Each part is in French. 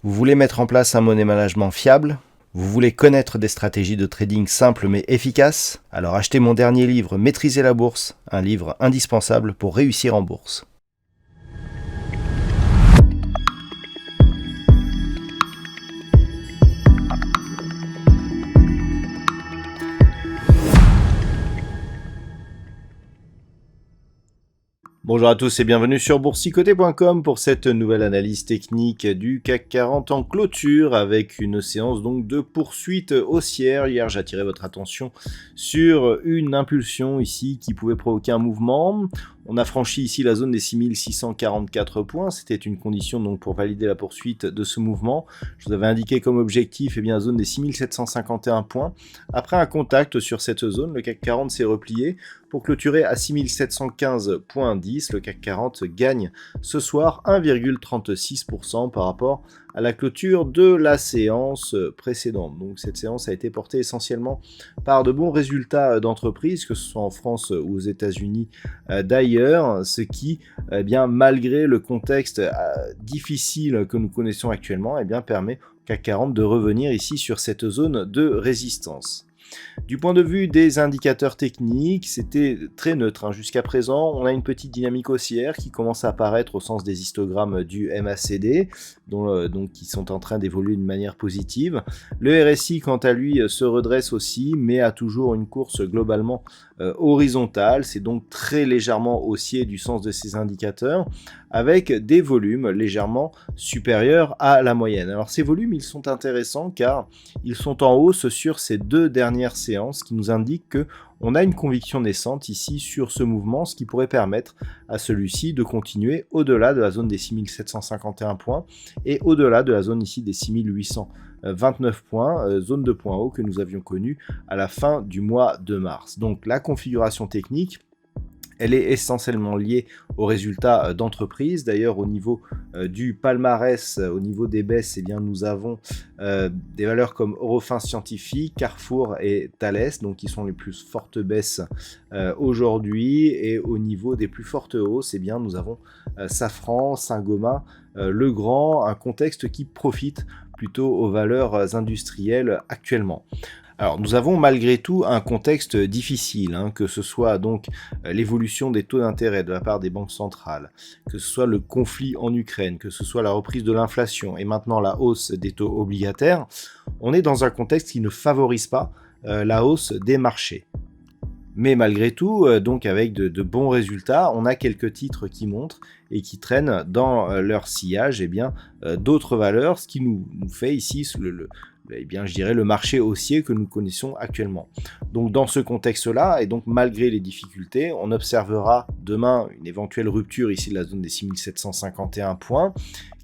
Vous voulez mettre en place un money management fiable? Vous voulez connaître des stratégies de trading simples mais efficaces? Alors achetez mon dernier livre Maîtriser la bourse, un livre indispensable pour réussir en bourse. Bonjour à tous et bienvenue sur boursicoté.com pour cette nouvelle analyse technique du CAC 40 en clôture avec une séance donc de poursuite haussière. Hier, j'ai attiré votre attention sur une impulsion ici qui pouvait provoquer un mouvement. On a franchi ici la zone des 6644 points, c'était une condition donc pour valider la poursuite de ce mouvement. Je vous avais indiqué comme objectif la zone des 6751 points. Après un contact sur cette zone, le CAC 40 s'est replié pour clôturer à 6715.10. Le CAC 40 gagne ce soir 1,36% par rapport à la clôture de la séance précédente. Donc cette séance a été portée essentiellement par de bons résultats d'entreprises, que ce soit en France ou aux États-Unis d'ailleurs, ce qui, malgré le contexte difficile que nous connaissons actuellement, permet au CAC 40 de revenir ici sur cette zone de résistance. Du point de vue des indicateurs techniques, c'était très neutre jusqu'à présent. On a une petite dynamique haussière qui commence à apparaître au sens des histogrammes du MACD, qui sont en train d'évoluer d'une manière positive. Le RSI, quant à lui, se redresse aussi, mais a toujours une course globalement horizontale. C'est donc très légèrement haussier du sens de ces indicateurs, avec des volumes légèrement supérieurs à la moyenne. Alors ces volumes, ils sont intéressants car ils sont en hausse sur ces deux dernières séances qui nous indiquent que on a une conviction naissante ici sur ce mouvement, ce qui pourrait permettre à celui-ci de continuer au-delà de la zone des 6751 points et au-delà de la zone ici des 6829 points, zone de point haut que nous avions connue à la fin du mois de mars. Donc la configuration technique, elle est essentiellement liée aux résultats d'entreprise. D'ailleurs, au niveau du palmarès, au niveau des baisses, nous avons des valeurs comme Eurofins Scientifique, Carrefour et Thales, donc qui sont les plus fortes baisses aujourd'hui. Et au niveau des plus fortes hausses, nous avons Safran, Saint-Gobain, Legrand, un contexte qui profite plutôt aux valeurs industrielles actuellement. Alors nous avons malgré tout un contexte difficile, que ce soit donc l'évolution des taux d'intérêt de la part des banques centrales, que ce soit le conflit en Ukraine, que ce soit la reprise de l'inflation et maintenant la hausse des taux obligataires. On est dans un contexte qui ne favorise pas la hausse des marchés. Mais malgré tout, donc avec de bons résultats, on a quelques titres qui montrent et qui traînent dans leur sillage d'autres valeurs, ce qui nous fait ici le marché haussier que nous connaissons actuellement. Donc dans ce contexte-là, et donc malgré les difficultés, on observera demain une éventuelle rupture ici de la zone des 6751 points,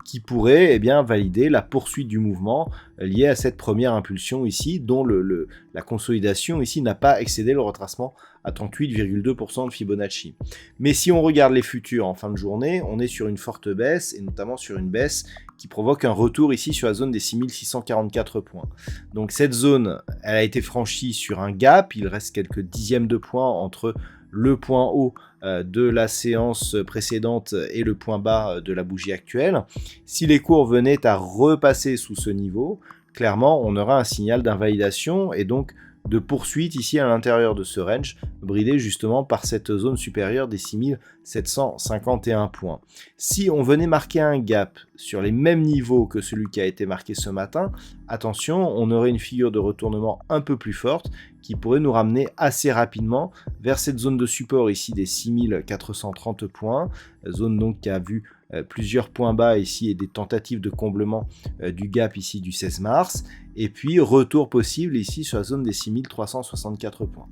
qui pourrait valider la poursuite du mouvement lié à cette première impulsion ici, dont la consolidation ici n'a pas excédé le retracement à 38,2% de Fibonacci. Mais si on regarde les futurs en fin de journée, on est sur une forte baisse, et notamment sur une baisse qui provoque un retour ici sur la zone des 6644 points. Donc cette zone, elle a été franchie sur un gap, il reste quelques dixièmes de points entre le point haut de la séance précédente et le point bas de la bougie actuelle. Si les cours venaient à repasser sous ce niveau, clairement on aura un signal d'invalidation et donc de poursuite ici à l'intérieur de ce range, bridé justement par cette zone supérieure des 6751 points. Si on venait marquer un gap sur les mêmes niveaux que celui qui a été marqué ce matin, attention, on aurait une figure de retournement un peu plus forte qui pourrait nous ramener assez rapidement vers cette zone de support ici des 6430 points, zone donc qui a vu plusieurs points bas ici et des tentatives de comblement du gap ici du 16 mars, et puis retour possible ici sur la zone des 6364 points.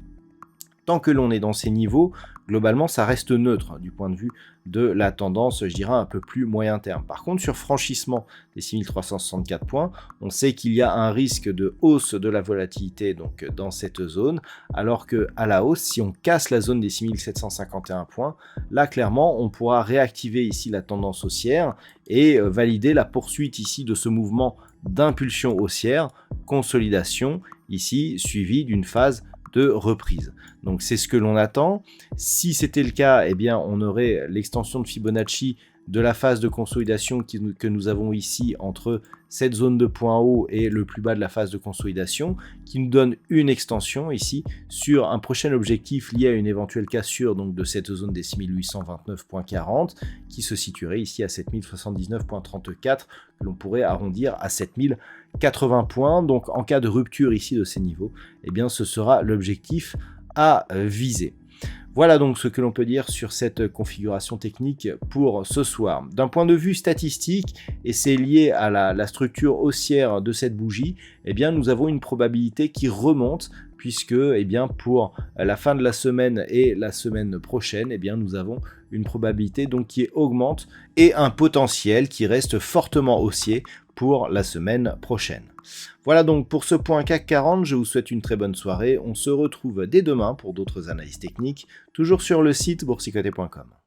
Tant que l'on est dans ces niveaux, globalement ça reste neutre du point de vue de la tendance, je dirais un peu plus moyen terme. Par contre, sur franchissement des 6364 points, on sait qu'il y a un risque de hausse de la volatilité donc dans cette zone, alors que à la hausse, si on casse la zone des 6751 points, là clairement on pourra réactiver ici la tendance haussière et valider la poursuite ici de ce mouvement d'impulsion haussière, consolidation, ici suivie d'une phase de reprise. Donc c'est ce que l'on attend. Si c'était le cas, eh bien on aurait l'extension de Fibonacci de la phase de consolidation que nous avons ici entre cette zone de point haut et le plus bas de la phase de consolidation, qui nous donne une extension ici sur un prochain objectif lié à une éventuelle cassure donc de cette zone des 6829.40 qui se situerait ici à 7079.34 que l'on pourrait arrondir à 7080 points. Donc en cas de rupture ici de ces niveaux, eh bien ce sera l'objectif à viser. Voilà donc ce que l'on peut dire sur cette configuration technique pour ce soir. D'un point de vue statistique, et c'est lié à la structure haussière de cette bougie, eh bien nous avons une probabilité qui remonte puisque eh bien, pour la fin de la semaine et la semaine prochaine, eh bien, nous avons une probabilité donc, qui augmente et un potentiel qui reste fortement haussier pour la semaine prochaine. Voilà donc pour ce point CAC 40, je vous souhaite une très bonne soirée. On se retrouve dès demain pour d'autres analyses techniques, toujours sur le site boursicoté.com.